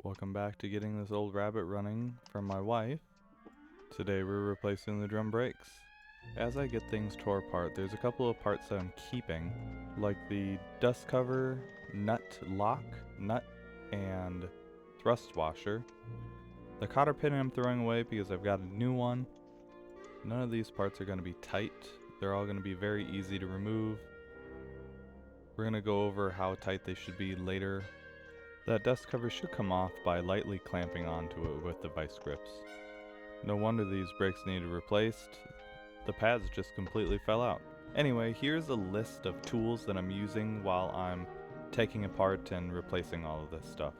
Welcome back to getting this old rabbit running from my wife. Today we're replacing the drum brakes. As I get things tore apart, there's a couple of parts that I'm keeping, like the dust cover, nut lock, nut, and thrust washer. The cotter pin I'm throwing away because I've got a new one. None of these parts are going to be tight. They're all going to be very easy to remove. We're going to go over how tight they should be later. That dust cover should come off by lightly clamping onto it with the vice grips. No wonder these brakes needed replaced. The pads just completely fell out. Anyway, here's a list of tools that I'm using while I'm taking apart and replacing all of this stuff.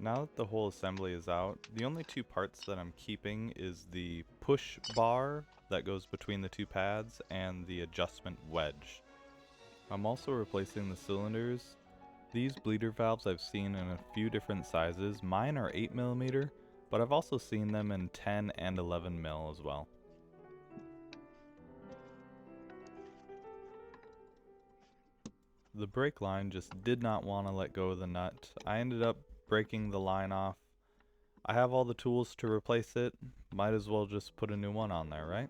Now that the whole assembly is out, the only two parts that I'm keeping is the push bar that goes between the two pads and the adjustment wedge. I'm also replacing the cylinders. These bleeder valves I've seen in a few different sizes. Mine are 8mm, but I've also seen them in 10 and 11mm as well. The brake line just did not want to let go of the nut. I ended up breaking the line off. I have all the tools to replace it. Might as well just put a new one on there, right?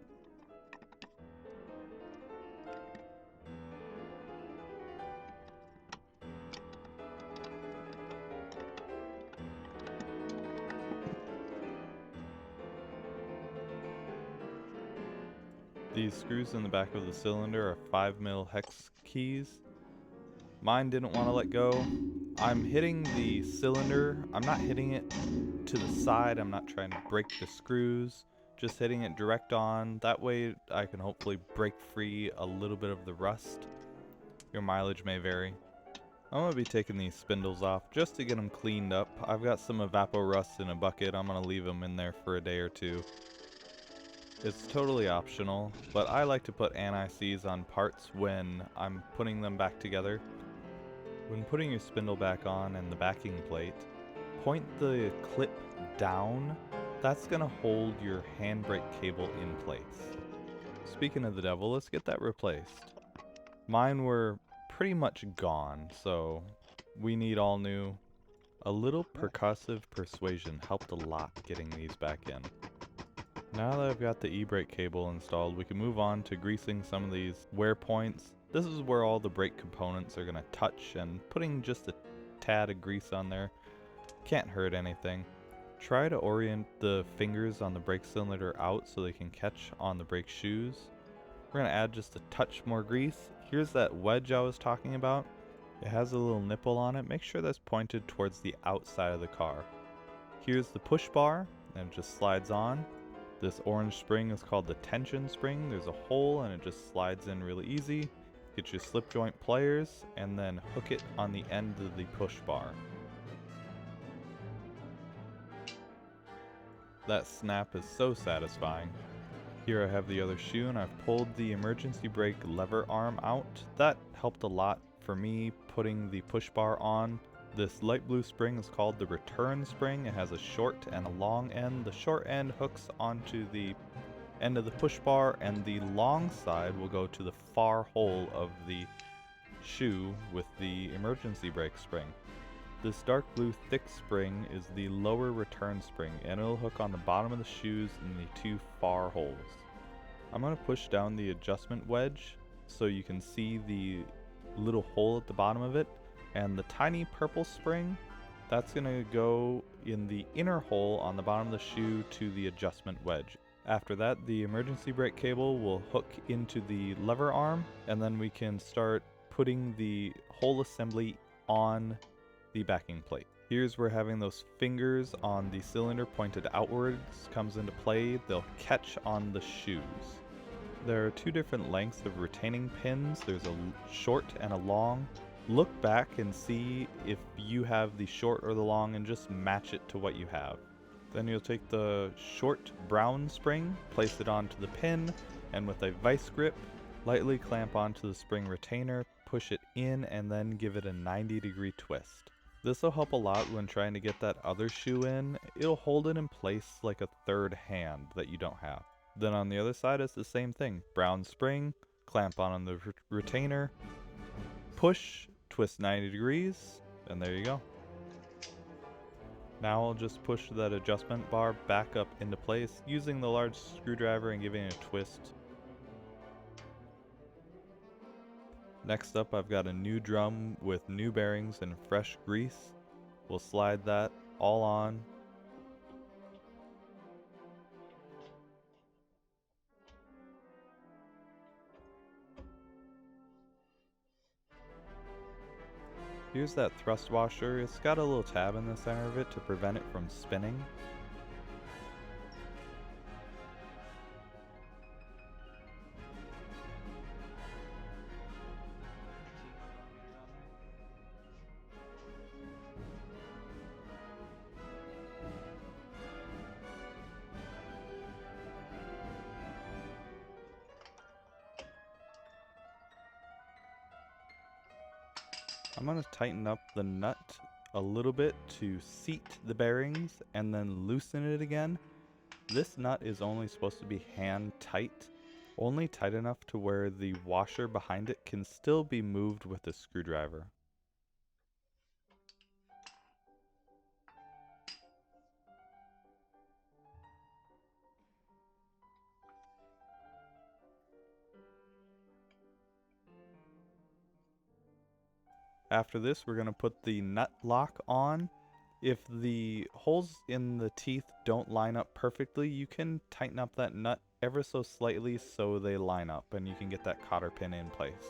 These screws in the back of the cylinder are 5mm hex keys. Mine didn't want to let go. I'm hitting the cylinder. I'm not hitting it to the side. I'm not trying to break the screws. Just hitting it direct on. That way I can hopefully break free a little bit of the rust. Your mileage may vary. I'm going to be taking these spindles off just to get them cleaned up. I've got some evapor rust in a bucket. I'm going to leave them in there for a day or two. It's totally optional, but I like to put anti-seize on parts when I'm putting them back together. When putting your spindle back on and the backing plate, point the clip down. That's going to hold your handbrake cable in place. Speaking of the devil, let's get that replaced. Mine were pretty much gone, so we need all new. A little percussive persuasion helped a lot getting these back in. Now that I've got the e-brake cable installed, we can move on to greasing some of these wear points. This is where all the brake components are going to touch, and putting just a tad of grease on there can't hurt anything. Try to orient the fingers on the brake cylinder out so they can catch on the brake shoes. We're going to add just a touch more grease. Here's that wedge I was talking about. It has a little nipple on it. Make sure that's pointed towards the outside of the car. Here's the push bar, and it just slides on. This orange spring is called the tension spring. There's a hole and it just slides in really easy. Get your slip joint pliers and then hook it on the end of the push bar. That snap is so satisfying. Here I have the other shoe and I've pulled the emergency brake lever arm out. That helped a lot for me putting the push bar on. This light blue spring is called the return spring. It has a short and a long end. The short end hooks onto the end of the push bar, and the long side will go to the far hole of the shoe with the emergency brake spring. This dark blue thick spring is the lower return spring, and it'll hook on the bottom of the shoes in the two far holes. I'm going to push down the adjustment wedge so you can see the little hole at the bottom of it. And the tiny purple spring, that's going to go in the inner hole on the bottom of the shoe to the adjustment wedge. After that, the emergency brake cable will hook into the lever arm, and then we can start putting the whole assembly on the backing plate. Here's where having those fingers on the cylinder pointed outwards comes into play. They'll catch on the shoes. There are two different lengths of retaining pins. There's a short and a long. Look back and see if you have the short or the long and just match it to what you have. Then you'll take the short brown spring, place it onto the pin, and with a vice grip, lightly clamp onto the spring retainer, push it in, and then give it a 90-degree twist. This will help a lot when trying to get that other shoe in. It'll hold it in place like a third hand that you don't have. Then on the other side it's the same thing. Brown spring, clamp on the retainer, push, twist 90 degrees, and there you go. Now I'll just push that adjustment bar back up into place using the large screwdriver and giving it a twist. Next up, I've got a new drum with new bearings and fresh grease. We'll slide that all on. Here's that thrust washer. It's got a little tab in the center of it to prevent it from spinning. I'm going to tighten up the nut a little bit to seat the bearings and then loosen it again. This nut is only supposed to be hand tight, only tight enough to where the washer behind it can still be moved with a screwdriver. After this, we're going to put the nut lock on. If the holes in the teeth don't line up perfectly, you can tighten up that nut ever so slightly so they line up and you can get that cotter pin in place.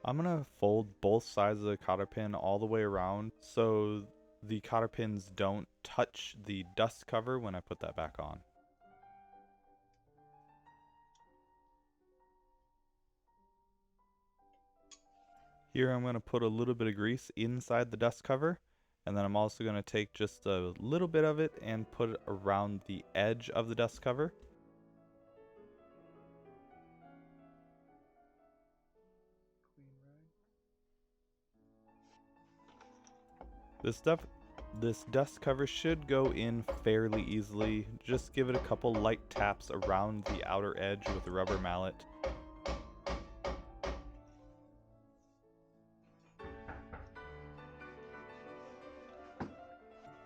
I'm going to fold both sides of the cotter pin all the way around so the cotter pins don't touch the dust cover when I put that back on. Here I'm going to put a little bit of grease inside the dust cover, and then I'm also going to take just a little bit of it and put it around the edge of the dust cover. This dust cover should go in fairly easily. Just give it a couple light taps around the outer edge with a rubber mallet.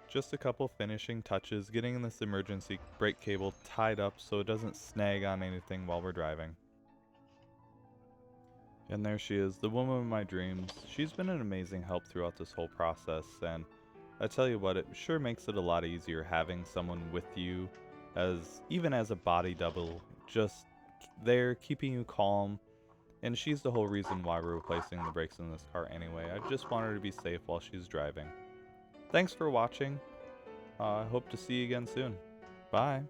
Just a couple finishing touches, getting this emergency brake cable tied up so it doesn't snag on anything while we're driving. And there she is, the woman of my dreams. She's been an amazing help throughout this whole process, and I tell you what, it sure makes it a lot easier having someone with you, even as a body double, just there keeping you calm. And she's the whole reason why we're replacing the brakes in this car anyway. I just want her to be safe while she's driving. Thanks for watching. I hope to see you again soon. Bye.